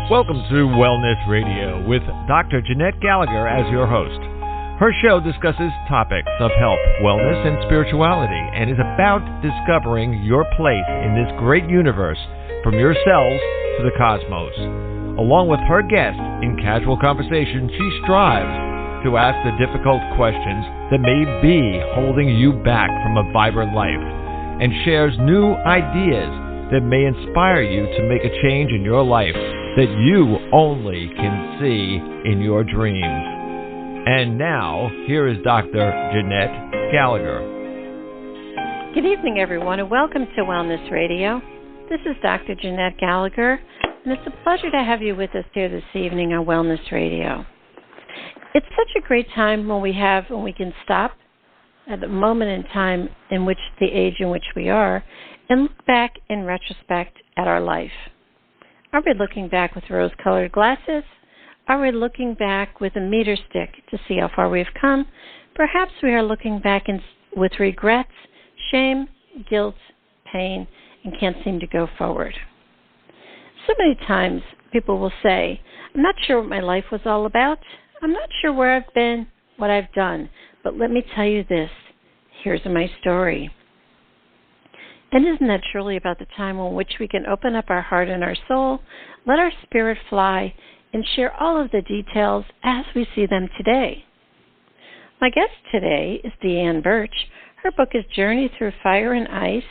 Welcome to Wellness Radio with Dr. Jeanette-Gallagher as your host. Her show discusses topics of health, wellness, and spirituality, and is about discovering your place in this great universe, from your cells to the cosmos. Along with her guest, in casual conversation, she strives to ask the difficult questions that may be holding you back from a vibrant life, and shares new ideas that may inspire you to make a change in your life that you only can see in your dreams. And now, here is Dr. Jeanette-Gallagher. Good evening, everyone, and welcome to Wellness Radio. This is Dr. Jeanette-Gallagher, and it's a pleasure to have you with us here this evening on Wellness Radio. It's such a great time when we can stop at the moment in time in which the age in which we are and look back in retrospect at our life. Are we looking back with rose-colored glasses? Are we looking back with a meter stick to see how far we've come? Perhaps we are looking back with regrets, shame, guilt, pain, and can't seem to go forward. So many times people will say, I'm not sure what my life was all about. I'm not sure where I've been, what I've done. But let me tell you this. Here's my story. And isn't that truly about the time in which we can open up our heart and our soul, let our spirit fly, and share all of the details as we see them today? My guest today is Deanne Burch. Her book is Journey Through Fire and Ice,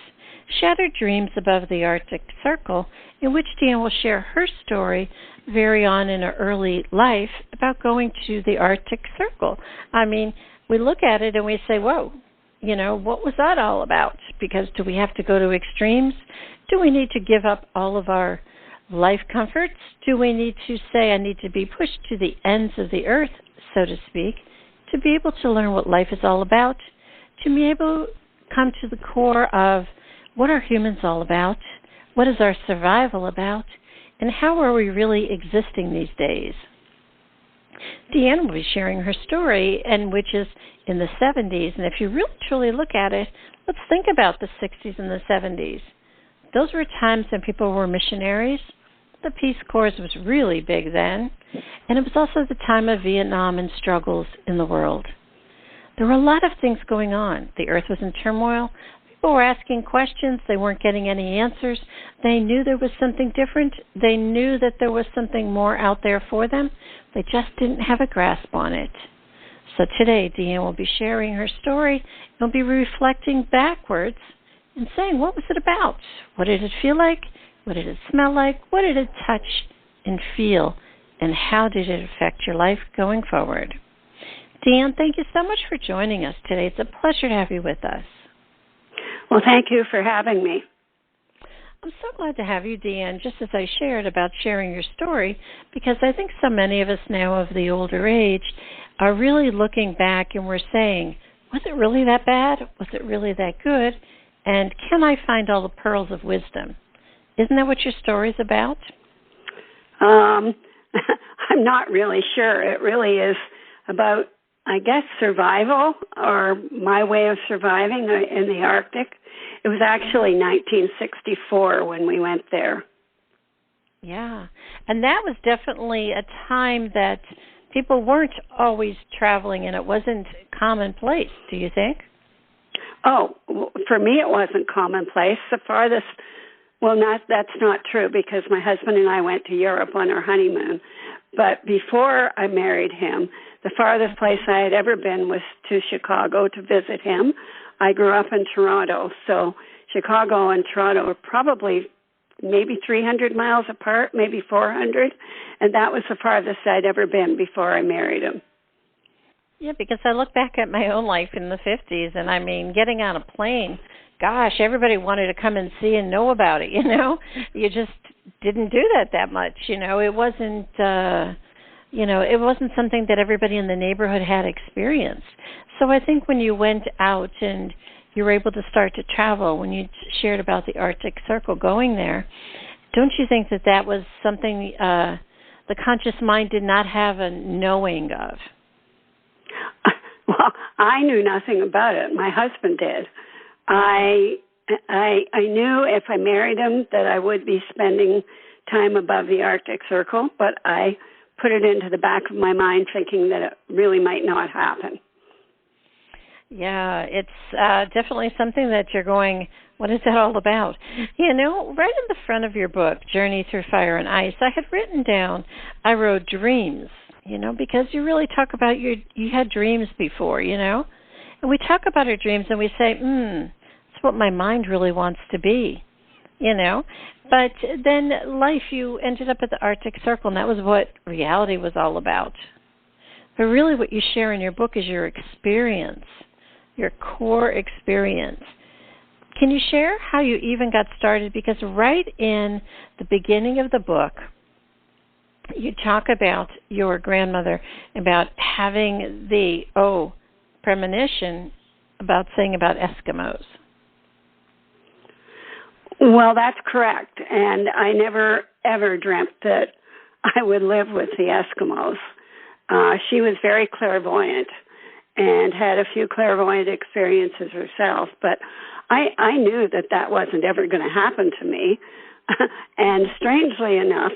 Shattered Dreams Above the Arctic Circle, in which Deanne will share her story very on in her early life about going to the Arctic Circle. I mean, we look at it and we say, whoa, what was that all about? Because do we have to go to extremes? Do we need to give up all of our life comforts? Do we need to say, I need to be pushed to the ends of the earth, so to speak, to be able to learn what life is all about, to be able to come to the core of what are humans all about, what is our survival about, and how are we really existing these days? Deanne will be sharing her story, and which is in the 70s. And if you really truly look at it, let's think about the 60s and the 70s. Those were times when people were missionaries. The Peace Corps was really big then. And it was also the time of Vietnam and struggles in the world. There were a lot of things going on. The earth was in turmoil. People were asking questions. They weren't getting any answers. They knew there was something different. They knew that there was something more out there for them. They just didn't have a grasp on it. So today, Deanne will be sharing her story. We'll be reflecting backwards and saying, what was it about? What did it feel like? What did it smell like? What did it touch and feel? And how did it affect your life going forward? Deanne, thank you so much for joining us today. It's a pleasure to have you with us. Well, thank you for having me. I'm so glad to have you, Deanne, just as I shared about sharing your story, because I think so many of us now of the older age are really looking back and we're saying, was it really that bad? Was it really that good? And can I find all the pearls of wisdom? Isn't that what your story's about? I'm not really sure. It really is about, I guess, survival, or my way of surviving in the Arctic. It was actually 1964 when we went there. Yeah, and that was definitely a time that people weren't always traveling, and it wasn't commonplace, do you think? Oh, for me it wasn't commonplace. The farthest, that's not true, because my husband and I went to Europe on our honeymoon. But before I married him, the farthest place I had ever been was to Chicago to visit him. I grew up in Toronto, so Chicago and Toronto were probably maybe 300 miles apart, maybe 400, and that was the farthest I'd ever been before I married him. Yeah, because I look back at my own life in the 50s, and I mean, getting on a plane, gosh, everybody wanted to come and see and know about it, You just didn't do that much, It wasn't... it wasn't something that everybody in the neighborhood had experienced. So I think when you went out and you were able to start to travel, when you shared about the Arctic Circle going there, don't you think that was something the conscious mind did not have a knowing of? Well, I knew nothing about it. My husband did. I knew if I married him that I would be spending time above the Arctic Circle, but I put it into the back of my mind thinking that it really might not happen. Yeah, it's definitely something that you're going, what is that all about? You know, right in the front of your book, Journey Through Fire and Ice, I had written down, I wrote dreams, you know, because you really talk about you had dreams before, you know. And we talk about our dreams and we say, it's what my mind really wants to be, you know. But then life, you ended up at the Arctic Circle, and that was what reality was all about. But really what you share in your book is your experience, your core experience. Can you share how you even got started? Because right in the beginning of the book, you talk about your grandmother, about having the, premonition about saying about Eskimos. Well, that's correct. And I never, ever dreamt that I would live with the Eskimos. She was very clairvoyant and had a few clairvoyant experiences herself, but I knew that that wasn't ever going to happen to me. And strangely enough,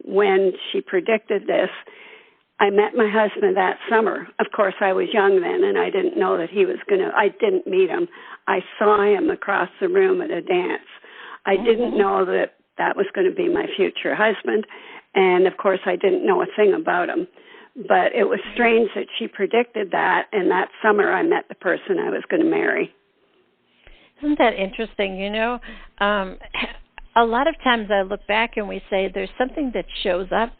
when she predicted this, I met my husband that summer. Of course, I was young then, and I didn't know that he was I didn't meet him. I saw him across the room at a dance. I didn't know that that was going to be my future husband, and of course, I didn't know a thing about him. But it was strange that she predicted that, and that summer I met the person I was going to marry. Isn't that interesting? You know, a lot of times I look back and we say there's something that shows up,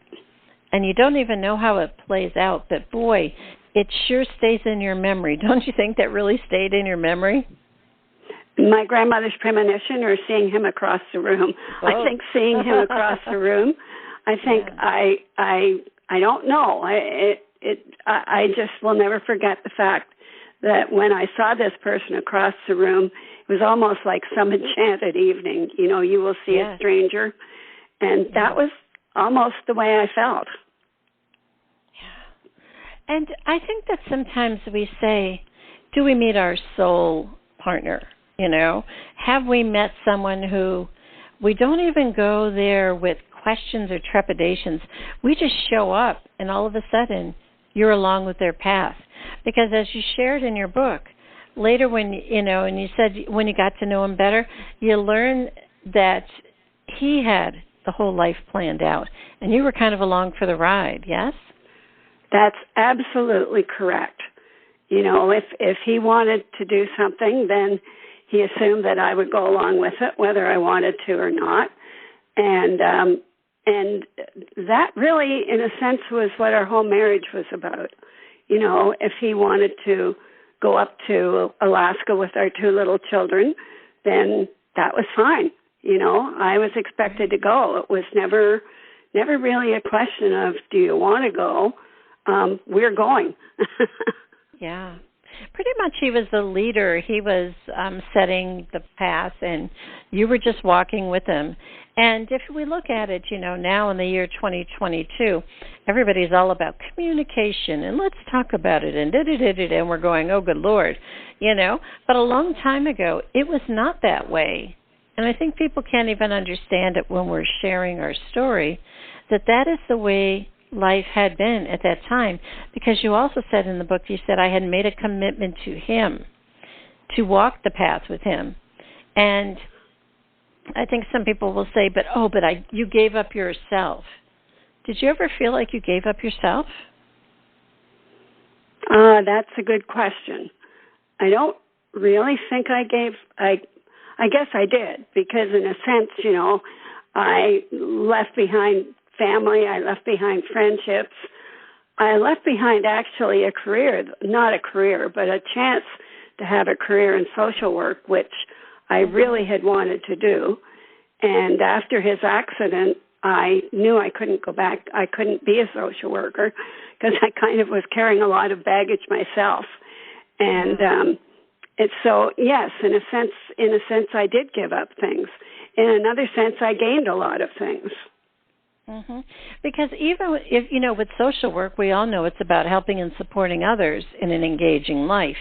and you don't even know how it plays out, but boy, it sure stays in your memory. Don't you think that really stayed in your memory? My grandmother's premonition, or seeing him across the room? I think seeing him across the room. I think I don't know. I just will never forget the fact that when I saw this person across the room, it was almost like some enchanted evening. You know, you will see a stranger, and that was almost the way I felt. Yeah. And I think that sometimes we say, do we meet our soul partner? You know, have we met someone who we don't even go there with questions or trepidations? We just show up, and all of a sudden, you're along with their path. Because as you shared in your book, later when, you know, and you said when you got to know him better, you learn that he had the whole life planned out, and you were kind of along for the ride, yes? That's absolutely correct. You know, if he wanted to do something, then he assumed that I would go along with it, whether I wanted to or not. And that really, in a sense, was what our whole marriage was about. You know, if he wanted to go up to Alaska with our two little children, then that was fine. You know, I was expected to go. It was never really a question of, do you want to go? We're going. Yeah. Pretty much he was the leader. He was setting the path, and you were just walking with him. And if we look at it, you know, now in the year 2022, everybody's all about communication, and let's talk about it, and and we're going, oh, good Lord, you know. But a long time ago, it was not that way. And I think people can't even understand it when we're sharing our story, that is the way life had been at that time, because you also said in the book, you said, I had made a commitment to him to walk the path with him. And I think some people will say, but you gave up yourself. Did you ever feel like you gave up yourself? That's a good question. I don't really think I guess I did, because in a sense, you know, I left behind family, I left behind friendships. I left behind actually a career, not a career, but a chance to have a career in social work, which I really had wanted to do. And after his accident, I knew I couldn't go back. I couldn't be a social worker because I kind of was carrying a lot of baggage myself. And it's so, yes, in a sense, I did give up things. In another sense, I gained a lot of things. Mm-hmm. Because even if, you know, with social work, we all know it's about helping and supporting others in an engaging life.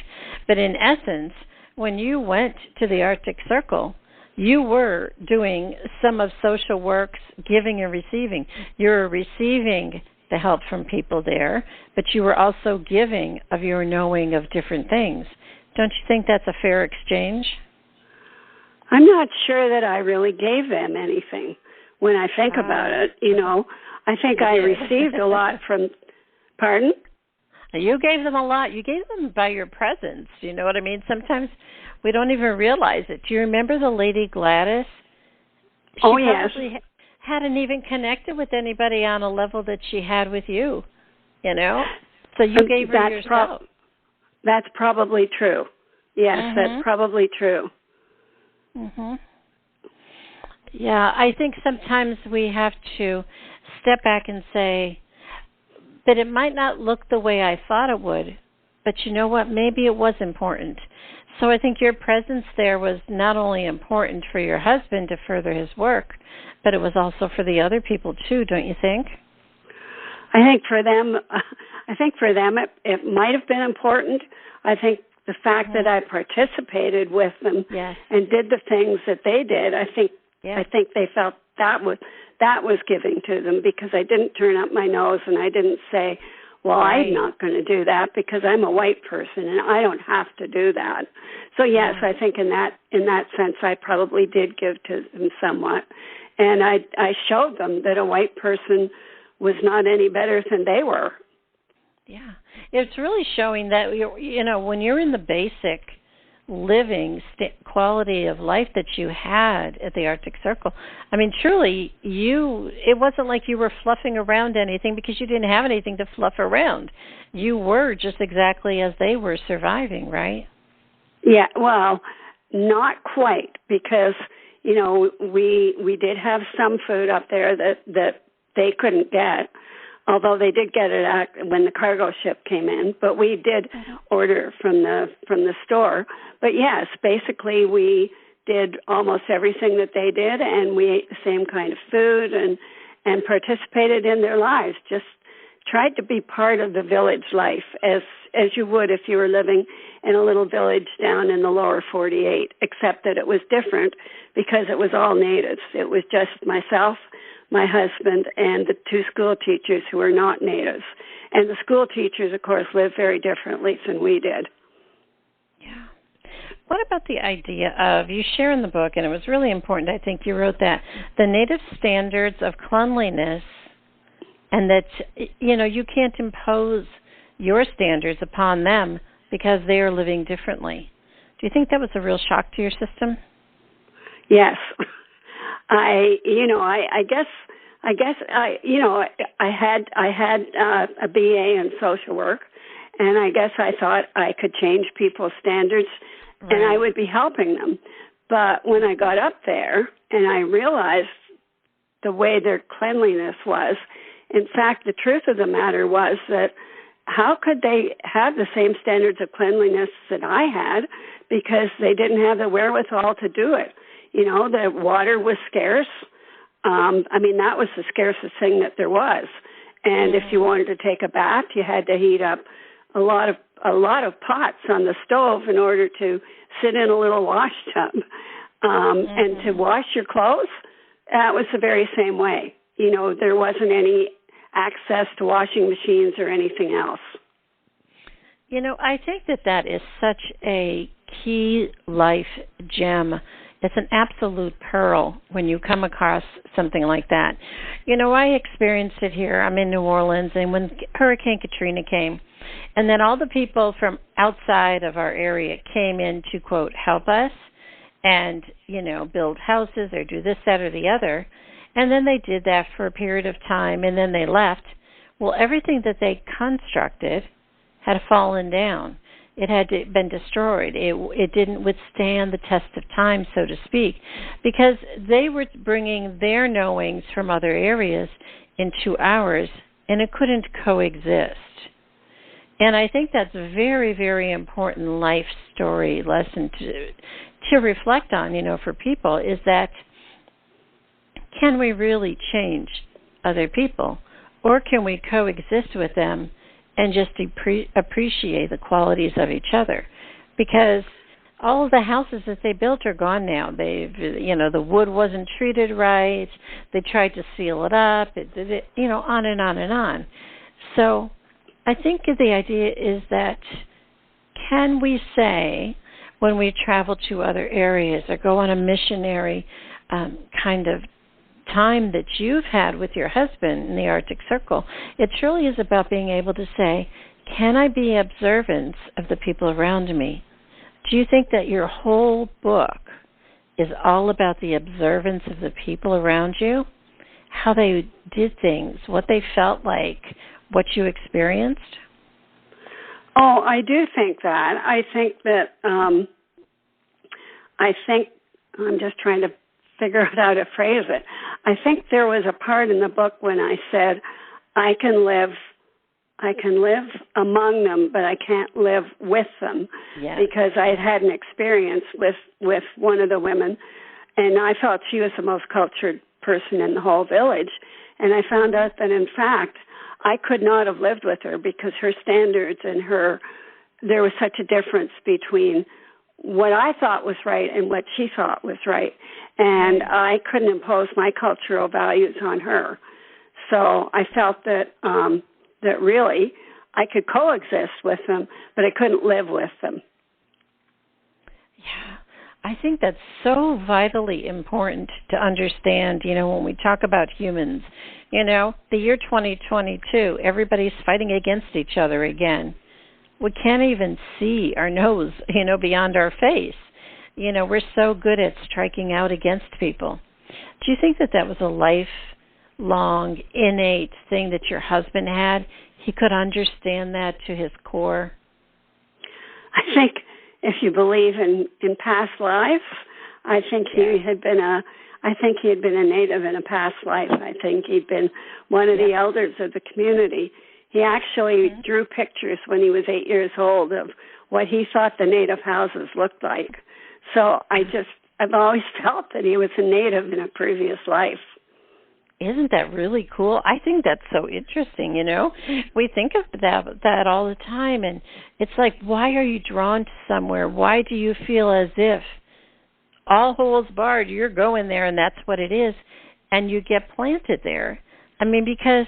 But in essence, when you went to the Arctic Circle, you were doing some of social work's giving and receiving. You're receiving the help from people there, but you were also giving of your knowing of different things. Don't you think that's a fair exchange? I'm not sure that I really gave them anything when I think about it. I think I received a lot from, pardon? You gave them a lot. You gave them by your presence. You know what I mean? Sometimes we don't even realize it. Do you remember the Lady Gladys? She probably hadn't even connected with anybody on a level that she had with you, So you gave her yourself. That's probably true. Yes, that's probably true. Yeah, I think sometimes we have to step back and say, but it might not look the way I thought it would, but you know what? Maybe it was important. So I think your presence there was not only important for your husband to further his work, but it was also for the other people too, don't you think? I think for them, it might have been important. I think the fact that I participated with them and did the things that they did, I think they felt that was giving to them, because I didn't turn up my nose and I didn't say, well, I'm not going to do that because I'm a white person and I don't have to do that. So yes, I think in that sense, I probably did give to them somewhat, and I showed them that a white person was not any better than they were. Yeah, it's really showing that when you're in the basic living quality of life that you had at the Artic Circle. I mean, truly, it wasn't like you were fluffing around anything, because you didn't have anything to fluff around. You were just exactly as they were surviving, right? Yeah, well, not quite, because, we did have some food up there that they couldn't get, although they did get it when the cargo ship came in, but we did order from the store. But yes, basically we did almost everything that they did, and we ate the same kind of food and participated in their lives. Just tried to be part of the village life as you would if you were living in a little village down in the lower 48, except that it was different because it was all natives. It was just myself, my husband, and the two school teachers who were not natives. And the school teachers, of course, lived very differently than we did. Yeah. What about the idea of, you share in the book, and it was really important, I think you wrote that, the native standards of cleanliness, and that, you can't impose your standards upon them because they are living differently. Do you think that was a real shock to your system? Yes. I had a BA in social work, and I guess I thought I could change people's standards, and I would be helping them. But when I got up there and I realized the way their cleanliness was, in fact, the truth of the matter was that how could they have the same standards of cleanliness that I had, because they didn't have the wherewithal to do it. The water was scarce. That was the scarcest thing that there was. And if you wanted to take a bath, you had to heat up a lot of pots on the stove in order to sit in a little wash tub. And to wash your clothes, that was the very same way. There wasn't any access to washing machines or anything else. I think that is such a key life gem. It's an absolute pearl when you come across something like that. I experienced it here. I'm in New Orleans, and when Hurricane Katrina came, and then all the people from outside of our area came in to, quote, help us and, build houses or do this, that, or the other. And then they did that for a period of time, and then they left. Well, everything that they constructed had fallen down. It had been destroyed. It didn't withstand the test of time, so to speak, because they were bringing their knowings from other areas into ours, and it couldn't coexist. And I think that's a very, very important life story lesson to reflect on, for people, is that can we really change other people, or can we coexist with them and just appreciate the qualities of each other? Because all of the houses that they built are gone now. They've, the wood wasn't treated right. They tried to seal it up. It did it, on and on and on. So I think the idea is that can we say when we travel to other areas or go on a missionary kind of time that you've had with your husband in the Arctic Circle, it truly is about being able to say, can I be observant of the people around me? Do you think that your whole book is all about the observance of the people around you, how they did things, what they felt like, what you experienced? Oh, I do think that. I think that, I'm just trying to figure out how to phrase it. I think there was a part in the book when I said, I can live among them, but I can't live with them, because I had an experience with one of the women, and I felt she was the most cultured person in the whole village, and I found out that, in fact, I could not have lived with her because her standards and there was such a difference between what I thought was right and what she thought was right, and I couldn't impose my cultural values on her. So I felt that that really I could coexist with them, but I couldn't live with them. Yeah, I think that's so vitally important to understand, when we talk about humans. The year 2022, everybody's fighting against each other again. We can't even see our nose, beyond our face. We're so good at striking out against people. Do you think that was a lifelong, innate thing that your husband had? He could understand that to his core? I think if you believe in past lives, I think he had been a native in a past life. I think he'd been one of the elders of the community. He actually drew pictures when he was 8 years old of what he thought the native houses looked like. So I've always felt that he was a native in a previous life. Isn't that really cool? I think that's so interesting, We think of that all the time, and it's like, why are you drawn to somewhere? Why do you feel as if all holds barred, you're going there and that's what it is, and you get planted there? I mean, because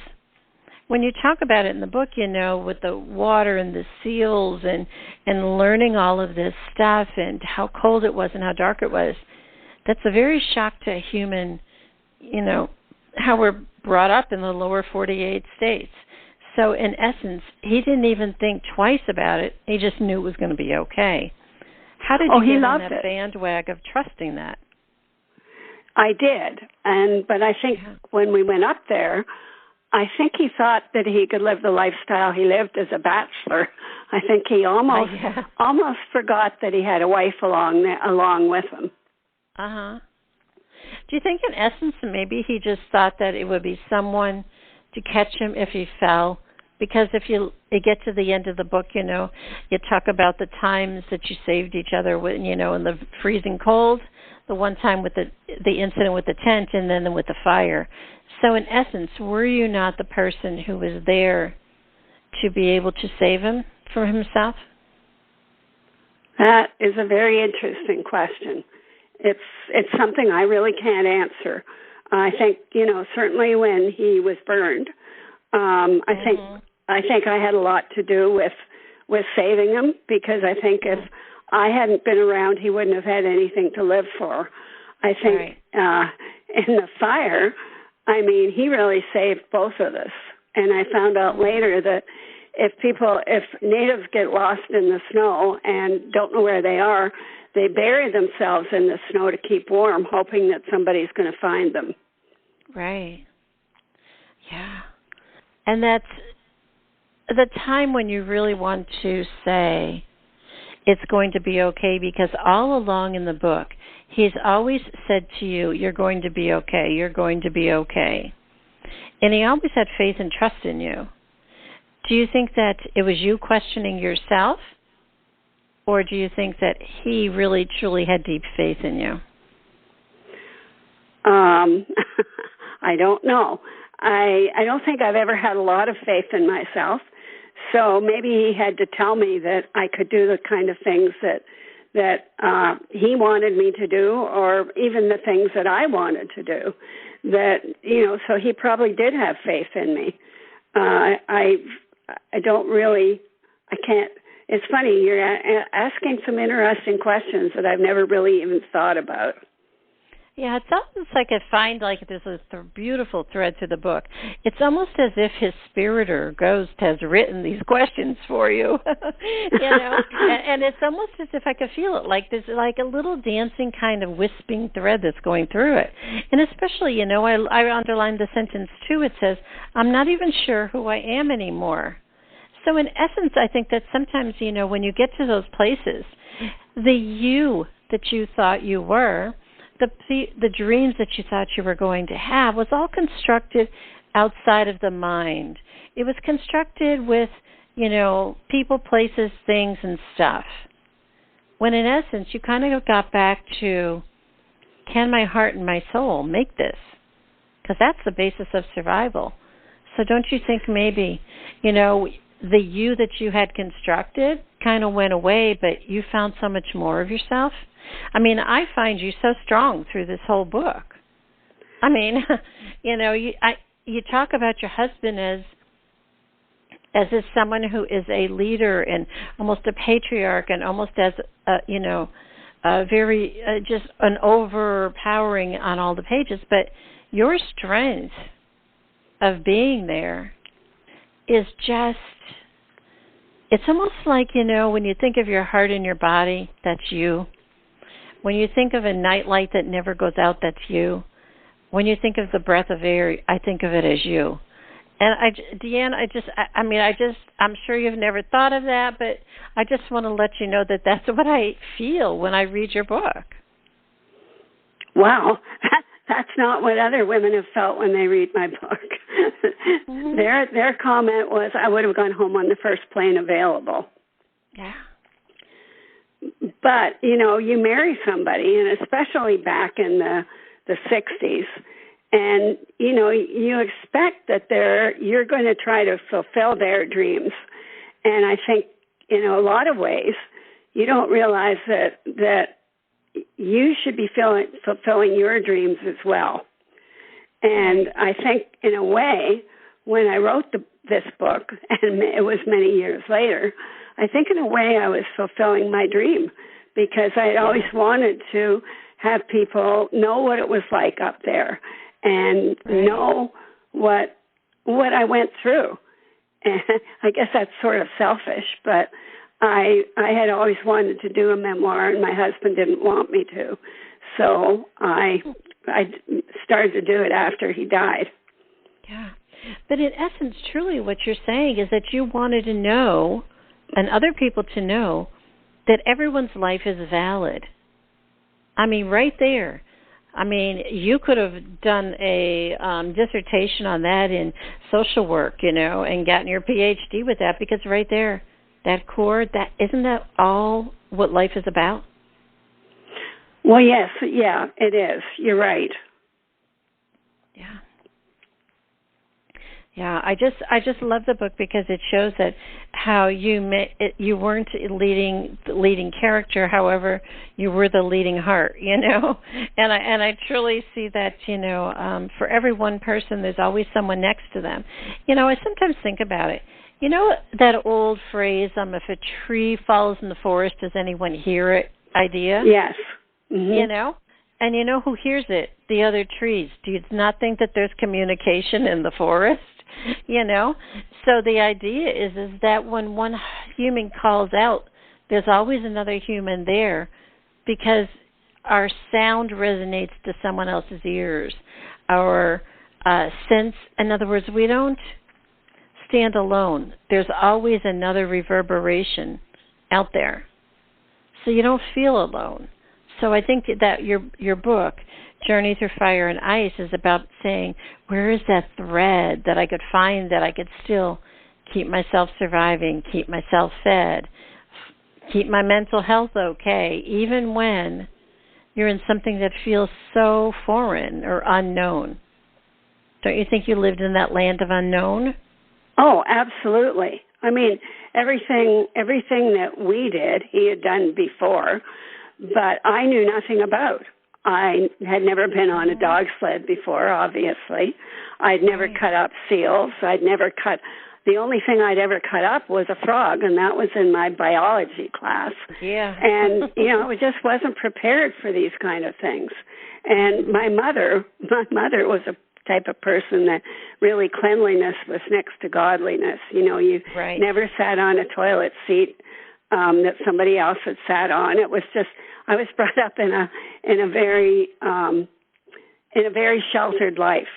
when you talk about it in the book, with the water and the seals and learning all of this stuff and how cold it was and how dark it was, that's a very shock to a human, how we're brought up in the lower 48 states. So in essence, he didn't even think twice about it. He just knew it was going to be okay. How did you get on that bandwagon of trusting that? I did. But I think when we went up there, I think he thought that he could live the lifestyle he lived as a bachelor. I think he almost forgot that he had a wife along with him. Uh-huh. Do you think in essence maybe he just thought that it would be someone to catch him if he fell? Because if you get to the end of the book, you talk about the times that you saved each other, in the freezing cold, the one time with the incident with the tent, and then with the fire. So in essence, were you not the person who was there to be able to save him from himself? That is a very interesting question. It's something I really can't answer. I think, certainly when he was burned, I think I had a lot to do with saving him, because I think if I hadn't been around, he wouldn't have had anything to live for. I think in the fire, he really saved both of us. And I found out later that if natives get lost in the snow and don't know where they are, they bury themselves in the snow to keep warm, hoping that somebody's going to find them. Right. Yeah. And that's the time when you really want to say it's going to be okay, because all along in the book, he's always said to you, you're going to be okay, you're going to be okay. And he always had faith and trust in you. Do you think that it was you questioning yourself? Or do you think that he really, truly had deep faith in you? I don't know. I don't think I've ever had a lot of faith in myself. So maybe he had to tell me that I could do the kind of things that that he wanted me to do, or even the things that I wanted to do. That, so he probably did have faith in me. I don't really, I can't. It's funny, you're asking some interesting questions that I've never really even thought about. Yeah, it's almost like I find like there's a beautiful thread to the book. It's almost as if his spirit or ghost has written these questions for you, and it's almost as if I could feel it, like there's like a little dancing kind of wisping thread that's going through it. And especially, I underlined the sentence too. It says, "I'm not even sure who I am anymore." So in essence, I think that sometimes, when you get to those places, the you that you thought you were, the dreams that you thought you were going to have was all constructed outside of the mind. It was constructed with, people, places, things, and stuff. When in essence, you kind of got back to, can my heart and my soul make this? Because that's the basis of survival. So don't you think maybe, the you that you had constructed kind of went away, but you found so much more of yourself? I mean, I find you so strong through this whole book. I mean, you talk about your husband as someone who is a leader and almost a patriarch, and almost as a very just an overpowering on all the pages. But your strength of being there is just, it's almost like, when you think of your heart and your body, that's you. When you think of a nightlight that never goes out, that's you. When you think of the breath of air, I think of it as you. And Deanne, I'm sure you've never thought of that, but I just want to let you know that that's what I feel when I read your book. Wow. That's not what other women have felt when they read my book. Mm-hmm. Their comment was, I would have gone home on the first plane available. Yeah. But, you marry somebody, and especially back in the 60s, and, you expect that you're going to try to fulfill their dreams. And I think, in a lot of ways, you don't realize that you should be fulfilling your dreams as well. And I think, in a way, when I wrote this book, and it was many years later, I think in a way I was fulfilling my dream, because I always wanted to have people know what it was like up there and know what I went through. And I guess that's sort of selfish, but I had always wanted to do a memoir, and my husband didn't want me to. So I started to do it after he died. Yeah. But in essence, truly what you're saying is that you wanted to know, and other people to know, that everyone's life is valid. I mean, right there. I mean, you could have done a dissertation on that in social work, and gotten your PhD with that, because right there, that core, isn't that all what life is about? Well, yes, yeah, it is. You're right. Yeah. Yeah, I just love the book because it shows that how you weren't the leading character, however, you were the leading heart, and I truly see that, for every one person, there's always someone next to them. I sometimes think about it. That old phrase, if a tree falls in the forest, does anyone hear it idea? Yes. Mm-hmm. And who hears it? The other trees. Do you not think that there's communication in the forest? So the idea is that when one human calls out, there's always another human there, because our sound resonates to someone else's ears. Our sense, in other words, we don't stand alone. There's always another reverberation out there. So you don't feel alone. So I think that your book, Journey Through Fire and Ice, is about saying, where is that thread that I could find, that I could still keep myself surviving, keep myself fed, keep my mental health okay, even when you're in something that feels so foreign or unknown. Don't you think you lived in that land of unknown? Oh, absolutely. I mean, everything that we did, he had done before, but I knew nothing about. I had never been on a dog sled before, obviously. I'd never cut up seals. The only thing I'd ever cut up was a frog, and that was in my biology class. Yeah. And, I just wasn't prepared for these kind of things. And my mother was a type of person that really cleanliness was next to godliness. You never sat on a toilet seat that somebody else had sat on. It was just, I was brought up in a very sheltered life.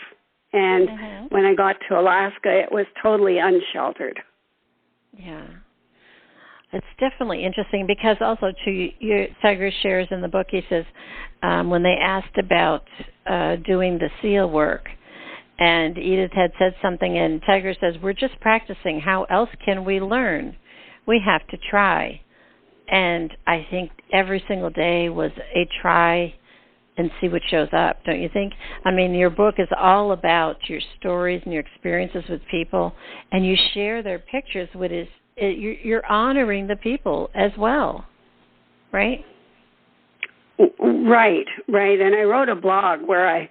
And when I got to Alaska, it was totally unsheltered. Yeah. It's definitely interesting because also, too, Tiger shares in the book, he says, when they asked about doing the SEAL work, and Edith had said something, and Tiger says, we're just practicing. How else can we learn? We have to try. And I think every single day was a try and see what shows up, don't you think? I mean, your book is all about your stories and your experiences with people, and you share their pictures, you're honoring the people as well, right? Right. And I wrote a blog where I,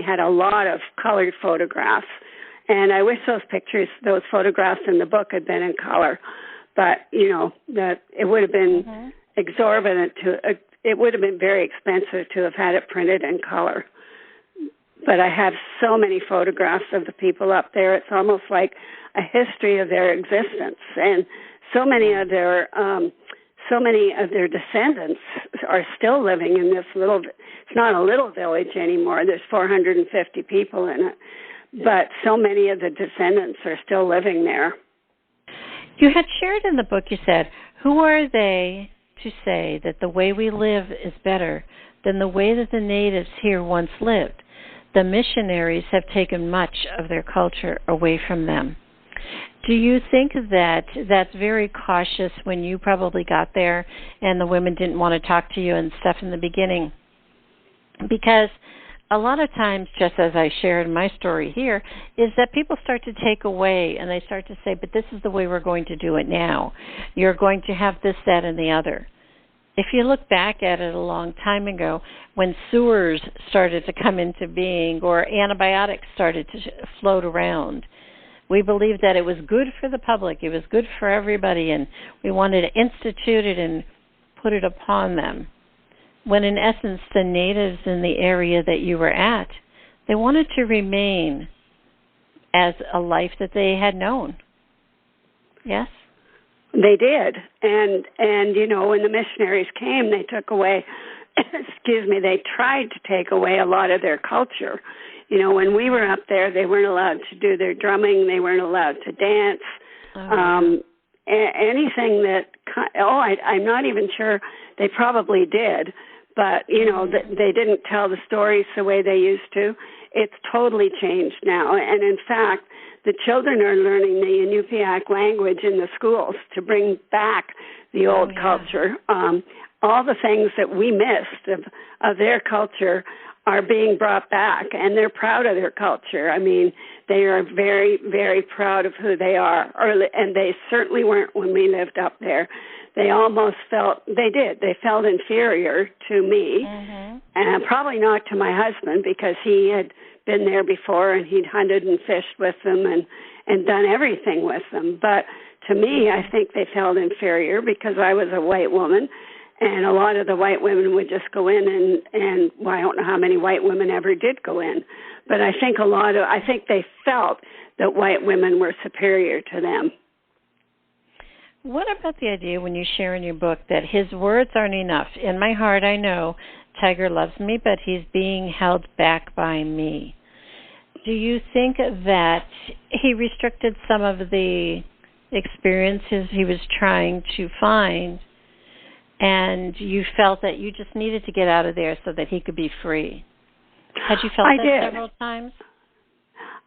had a lot of colored photographs, and I wish those photographs in the book had been in color, but, that it would have been exorbitant it would have been very expensive to have had it printed in color. But I have so many photographs of the people up there. It's almost like a history of their existence. And so many of their descendants are still living in this it's not a little village anymore. There's 450 people in it. But so many of the descendants are still living there. You had shared in the book, you said, who are they to say that the way we live is better than the way that the natives here once lived? The missionaries have taken much of their culture away from them. Do you think that that's very cautious when you probably got there and the women didn't want to talk to you and stuff in the beginning? Because a lot of times, just as I shared my story here, is that people start to take away and they start to say, but this is the way we're going to do it now. You're going to have this, that, and the other. If you look back at it a long time ago, when sewers started to come into being or antibiotics started to float around, we believed that it was good for the public, it was good for everybody, and we wanted to institute it and put it upon them. When in essence, the natives in the area that you were at, they wanted to remain as a life that they had known. Yes? They did. And when the missionaries came, they took away, they tried to take away a lot of their culture. When we were up there, they weren't allowed to do their drumming. They weren't allowed to dance. Anything that, I'm not even sure they probably did. But, they didn't tell the stories the way they used to. It's totally changed now. And, in fact, the children are learning the Inupiaq language in the schools to bring back the old culture. All the things that we missed of their culture are being brought back, and they're proud of their culture. I mean, they are very, very proud of who they are, and they certainly weren't when we lived up there. They almost they felt inferior to me, and probably not to my husband because he had been there before and he'd hunted and fished with them and done everything with them. But to me, I think they felt inferior because I was a white woman, and a lot of the white women would just go in and I don't know how many white women ever did go in, but I think they felt that white women were superior to them. What about the idea when you share in your book that his words aren't enough? In my heart, I know Tiger loves me, but he's being held back by me. Do you think that he restricted some of the experiences he was trying to find, and you felt that you just needed to get out of there so that he could be free? Had you felt that several times?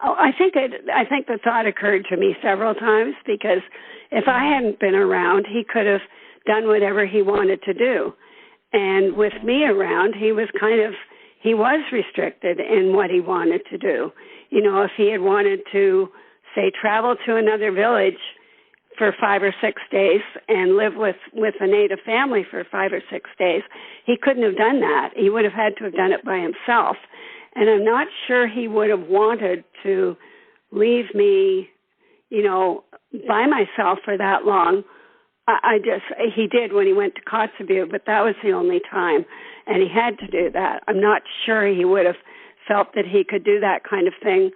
Oh, I think the thought occurred to me several times because if I hadn't been around, he could have done whatever he wanted to do. And with me around, he was restricted in what he wanted to do. If he had wanted to say, travel to another village for 5 or 6 days and live with a native family for 5 or 6 days. He couldn't have done that. He would have had to have done it by himself. And I'm not sure he would have wanted to leave me, by myself for that long. He did when he went to Kotzebue, but that was the only time. And he had to do that. I'm not sure he would have felt that he could do that kind of thing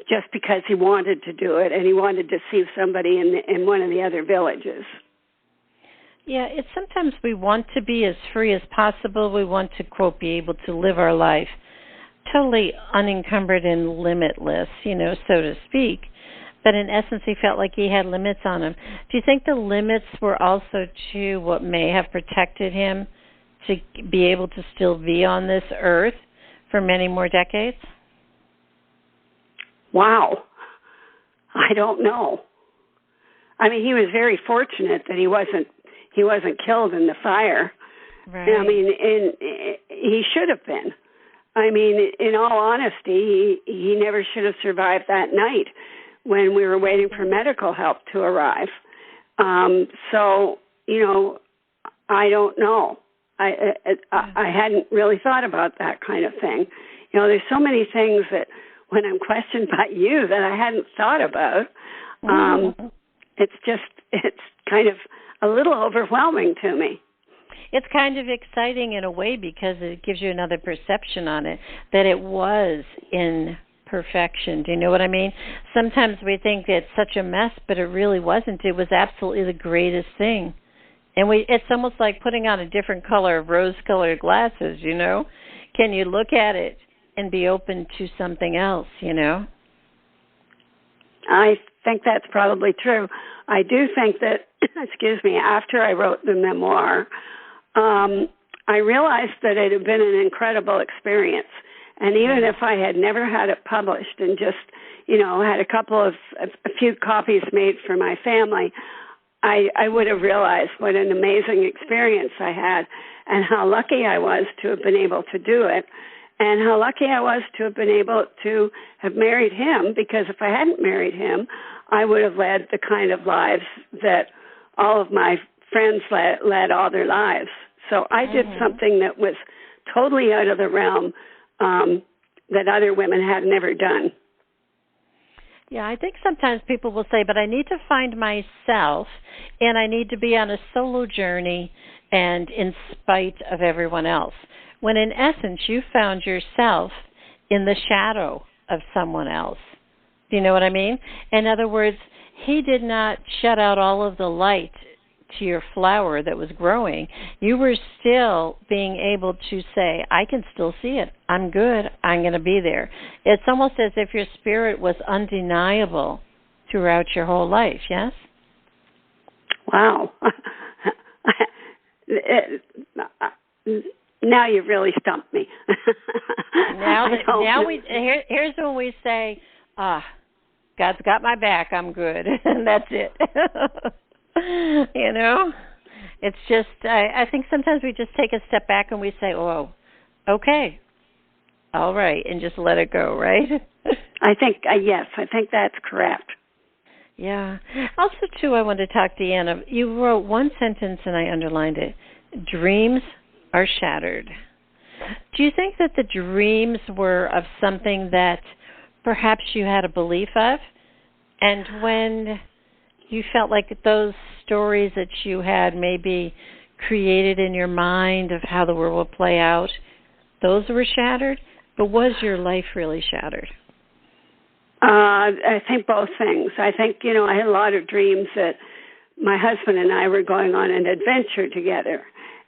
just because he wanted to do it and he wanted to see somebody in one of the other villages. Yeah, it's sometimes we want to be as free as possible. We want to, quote, be able to live our life totally unencumbered and limitless, so to speak. But in essence, he felt like he had limits on him. Do you think the limits were also, too, what may have protected him to be able to still be on this earth for many more decades? Wow. I don't know. I mean, he was very fortunate that he wasn't killed in the fire. Right. I mean, he should have been. I mean, in all honesty, he never should have survived that night when we were waiting for medical help to arrive. So, I don't know. I hadn't really thought about that kind of thing. There's so many things that when I'm questioned by you that I hadn't thought about. It's kind of a little overwhelming to me. It's kind of exciting in a way because it gives you another perception on it, that it was in perfection. Do you know what I mean? Sometimes we think it's such a mess, but it really wasn't. It was absolutely the greatest thing. And it's almost like putting on a different color of rose-colored glasses, Can you look at it and be open to something else, I think that's probably true. I do think that, after I wrote the memoir, I realized that it had been an incredible experience. And even if I had never had it published and just, had a few copies made for my family, I would have realized what an amazing experience I had and how lucky I was to have been able to do it and how lucky I was to have been able to have married him, because if I hadn't married him, I would have led the kind of lives that all of my friends led all their lives. So I did something that was totally out of the realm that other women had never done. Yeah, I think sometimes people will say, but I need to find myself, and I need to be on a solo journey and in spite of everyone else. When in essence, you found yourself in the shadow of someone else. Do you know what I mean? In other words, he did not shut out all of the light to your flower that was growing. You were still being able to say, I can still see it. I'm good. I'm going to be there. It's almost as if your spirit was undeniable throughout your whole life, yes? Wow. Now you've really stumped me. Here's when we say, God's got my back. I'm good. And that's it. It's just, I think sometimes we just take a step back and we say, oh, okay, all right, and just let it go, right? I think, yes, I think that's correct. Yeah. Also, too, I want to talk to Deanne. You wrote one sentence and I underlined it. Dreams are shattered. Do you think that the dreams were of something that perhaps you had a belief of? And when you felt like those stories that you had maybe created in your mind of how the world would play out, those were shattered? But was your life really shattered? I think both things. I think, I had a lot of dreams that my husband and I were going on an adventure together.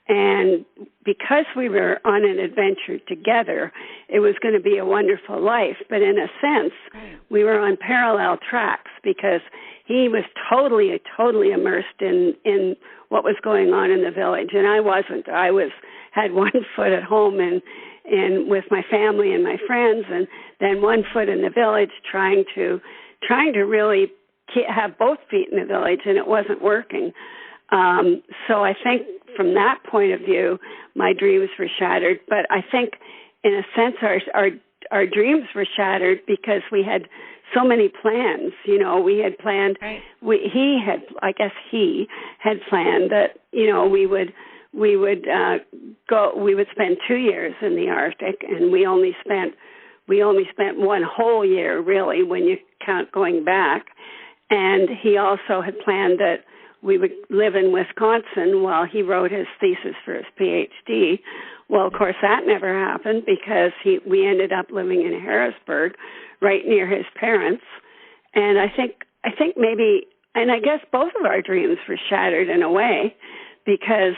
And because we were on an adventure together, it was going to be a wonderful life. But in a sense, we were on parallel tracks because he was totally immersed in what was going on in the village, and I wasn't. I had one foot at home and with my family and my friends, and then one foot in the village, trying to really have both feet in the village, and it wasn't working. So I think from that point of view, my dreams were shattered. But I think, in a sense, our our dreams were shattered because we had so many plans. You know, we had planned. Right. He had planned that, you know, we would go. We would spend 2 years in the Arctic, and we only spent 1 whole year, really, when you count going back. And he also had planned that we would live in Wisconsin while he wrote his thesis for his PhD. Well, of course, that never happened because we ended up living in Harrisburg, right near his parents. And I think maybe, and I guess both of our dreams were shattered in a way, because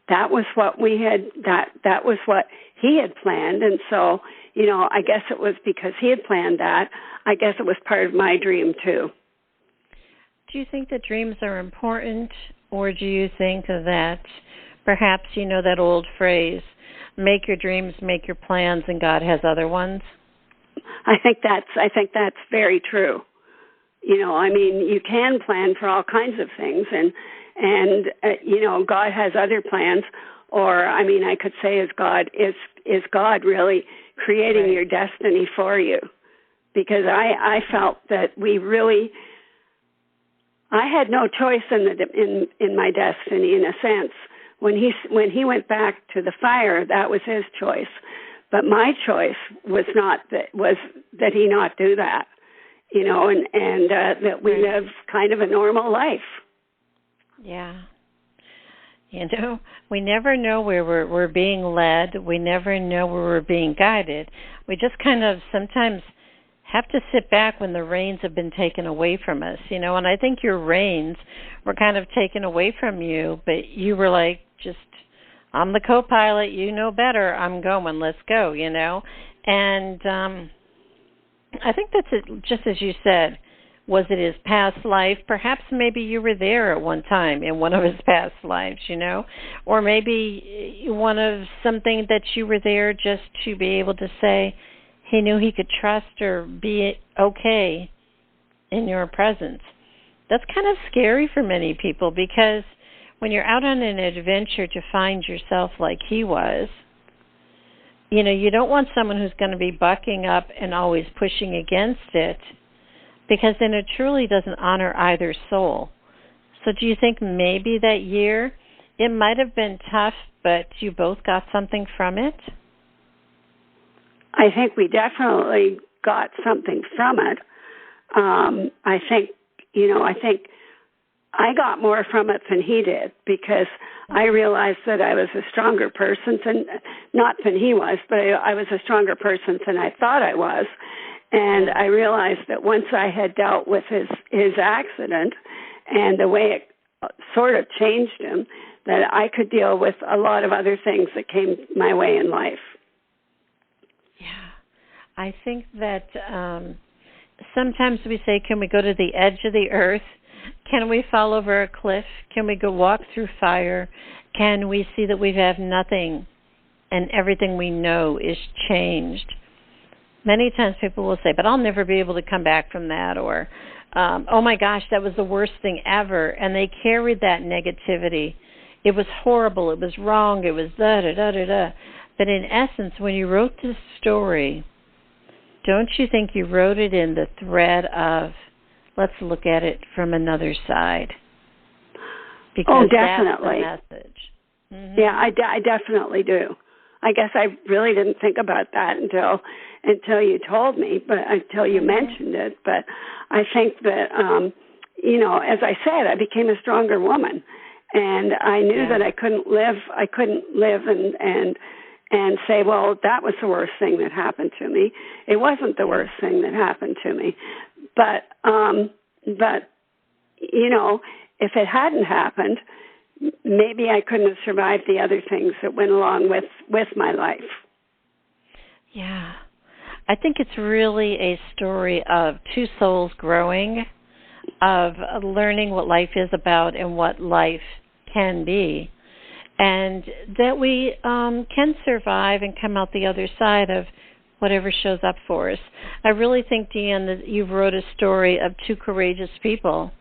that was what we had, that was what he had planned. And so, you know, I guess it was because he had planned that. I guess it was part of my dream too. Do you think that dreams are important, or do you think that perhaps, you know, that old phrase, make your dreams, make your plans, and God has other ones? I think that's very true. You know, I mean, you can plan for all kinds of things, and you know, God has other plans. Or, I mean, I could say, is God really creating your destiny for you? Because I felt that I had no choice in my destiny, in a sense. When he went back to the fire, that was his choice. But my choice was that he not do that, you know, and that we live kind of a normal life. Yeah. You know, we never know where we're being led. We never know where we're being guided. We just kind of sometimes have to sit back when the reins have been taken away from us, you know. And I think your reins were kind of taken away from you, but you were like, just, I'm the copilot, you know better, I'm going, let's go, you know. And I think that's it, just as you said. Was it his past life? Perhaps maybe you were there at one time in one of his past lives, you know? Or maybe one of something that you were there just to be able to say he knew he could trust or be okay in your presence. That's kind of scary for many people, because when you're out on an adventure to find yourself like he was, you know, you don't want someone who's going to be bucking up and always pushing against it, because then it truly doesn't honor either soul. So do you think maybe that year it might have been tough, but you both got something from it? I think we definitely got something from it. I think I got more from it than he did, because I realized that I was a stronger person not than he was, but I was a stronger person than I thought I was. And I realized that once I had dealt with his accident and the way it sort of changed him, that I could deal with a lot of other things that came my way in life. Yeah. I think that sometimes we say, can we go to the edge of the earth? Can we fall over a cliff? Can we go walk through fire? Can we see that we have nothing and everything we know is changed? Many times people will say, but I'll never be able to come back from that, or, oh my gosh, that was the worst thing ever. And they carried that negativity. It was horrible. It was wrong. It was da-da-da-da-da. But in essence, when you wrote this story, don't you think you wrote it in the thread of, let's look at it from another side? Because definitely. That's the message. Mm-hmm. Yeah, I definitely do. I guess I really didn't think about that until you told me, but until you mentioned it. But I think that, you know, as I said, I became a stronger woman, and I knew that I couldn't live and say, well, that was the worst thing that happened to me. It wasn't the worst thing that happened to me, but you know, if it hadn't happened, maybe I couldn't have survived the other things that went along with my life. Yeah. I think it's really a story of two souls growing, of learning what life is about and what life can be, and that we can survive and come out the other side of whatever shows up for us. I really think, Deanne, that you wrote a story of two courageous people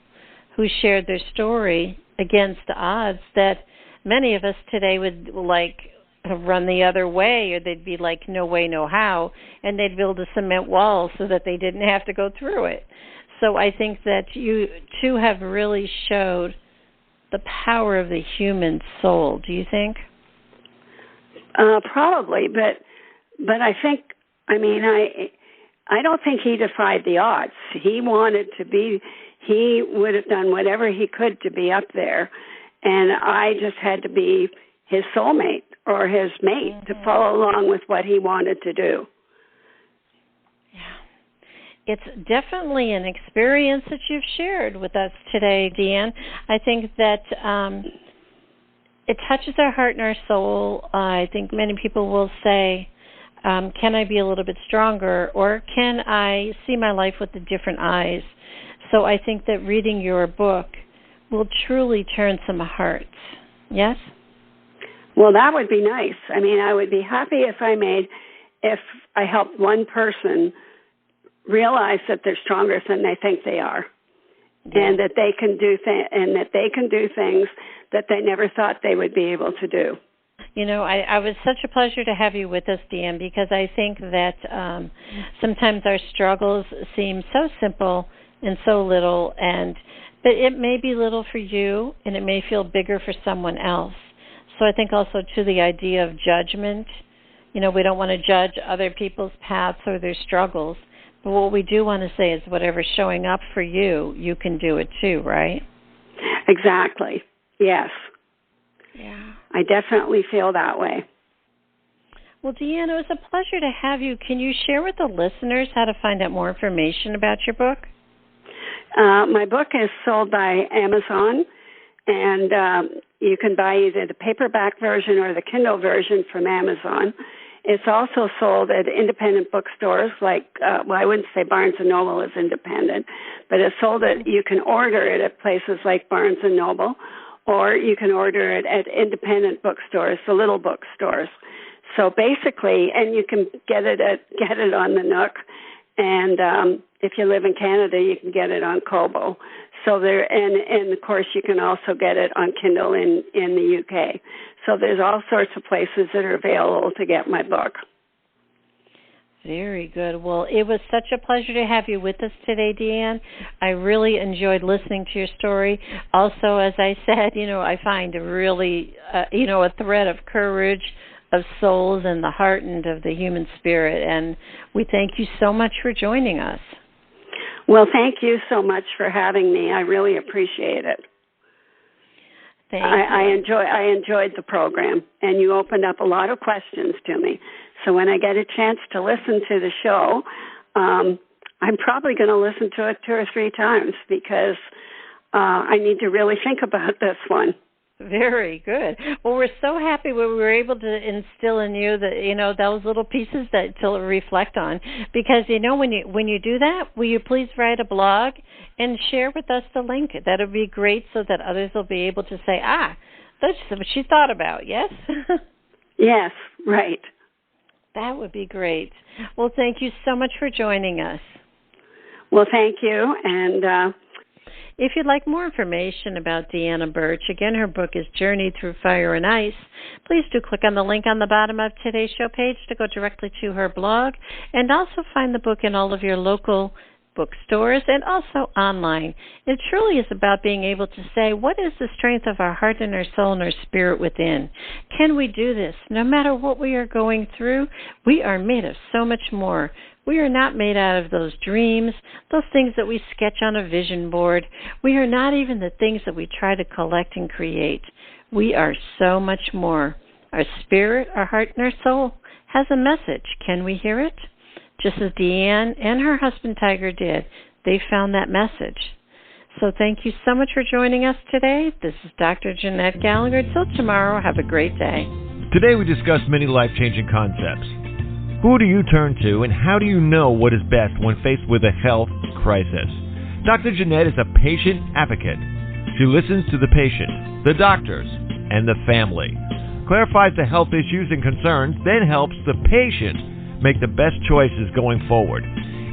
who shared their story against the odds that many of us today would, like, run the other way, or they'd be like, no way, no how, and they'd build a cement wall so that they didn't have to go through it. So I think that you two have really showed the power of the human soul. Do you think? Probably, but I think, I don't think he defied the odds. He would have done whatever he could to be up there, and I just had to be his soulmate or his mate to follow along with what he wanted to do. Yeah. It's definitely an experience that you've shared with us today, Deanne. I think that it touches our heart and our soul. I think many people will say, can I be a little bit stronger, or can I see my life with the different eyes? So I think that reading your book will truly turn some hearts. Yes? Well, that would be nice. I would be happy if I helped one person realize that they're stronger than they think they are, and that they can do things that they never thought they would be able to do. I was such a pleasure to have you with us, Deanne, because I think that sometimes our struggles seem so simple and so little, but it may be little for you, and it may feel bigger for someone else. So I think also, to the idea of judgment, we don't want to judge other people's paths or their struggles, but what we do want to say is whatever's showing up for you, you can do it too, right? Exactly. Yes. Yeah. I definitely feel that way. Well, Deanne, it was a pleasure to have you. Can you share with the listeners how to find out more information about your book? My book is sold by Amazon, and you can buy either the paperback version or the Kindle version from Amazon. It's also sold at independent bookstores like, I wouldn't say Barnes & Noble is independent, but it's sold you can order it at places like Barnes & Noble, or you can order it at independent bookstores, the little bookstores. So basically, and you can get it on the Nook, and if you live in Canada, you can get it on Kobo. So and of course you can also get it on Kindle in the UK. So there's all sorts of places that are available to get my book. Very good. Well, it was such a pleasure to have you with us today, Deanne. I really enjoyed listening to your story. Also, as I said, I find a really, a thread of courage, of souls, and the heart and of the human spirit. And we thank you so much for joining us. Well, thank you so much for having me. I really appreciate it. Thank you. I enjoyed the program, and you opened up a lot of questions to me. So when I get a chance to listen to the show, I'm probably going to listen to it 2 or 3 times because I need to really think about this one. Very good. Well, we're so happy we were able to instill in you that those little pieces that to reflect on. Because when you do that, will you please write a blog and share with us the link? That would be great, so that others will be able to say, that's what she thought about. Yes. Yes. Right. That would be great. Well, thank you so much for joining us. Well, thank you, and. If you'd like more information about Deanne Burch, again, her book is Journey Through Fire and Ice. Please do click on the link on the bottom of today's show page to go directly to her blog, and also find the book in all of your local bookstores and also online. It truly is about being able to say, what is the strength of our heart and our soul and our spirit within? Can we do this? No matter what we are going through, we are made of so much more. We are not made out of those dreams, those things that we sketch on a vision board. We are not even the things that we try to collect and create. We are so much more. Our spirit, our heart, and our soul has a message. Can we hear it? Just as Deanne and her husband Tiger did, they found that message. So thank you so much for joining us today. This is Dr. Jeanette-Gallagher. Till tomorrow, have a great day. Today we discussed many life-changing concepts. Who do you turn to, and how do you know what is best when faced with a health crisis? Dr. Jeanette is a patient advocate. She listens to the patient, the doctors, and the family, clarifies the health issues and concerns, then helps the patient make the best choices going forward.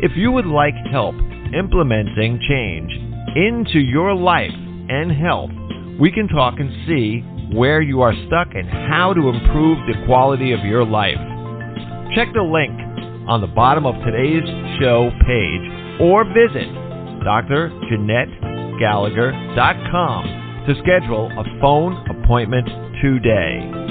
If you would like help implementing change into your life and health, we can talk and see where you are stuck and how to improve the quality of your life. Check the link on the bottom of today's show page or visit dr.jeanette-gallagher.com to schedule a phone appointment today.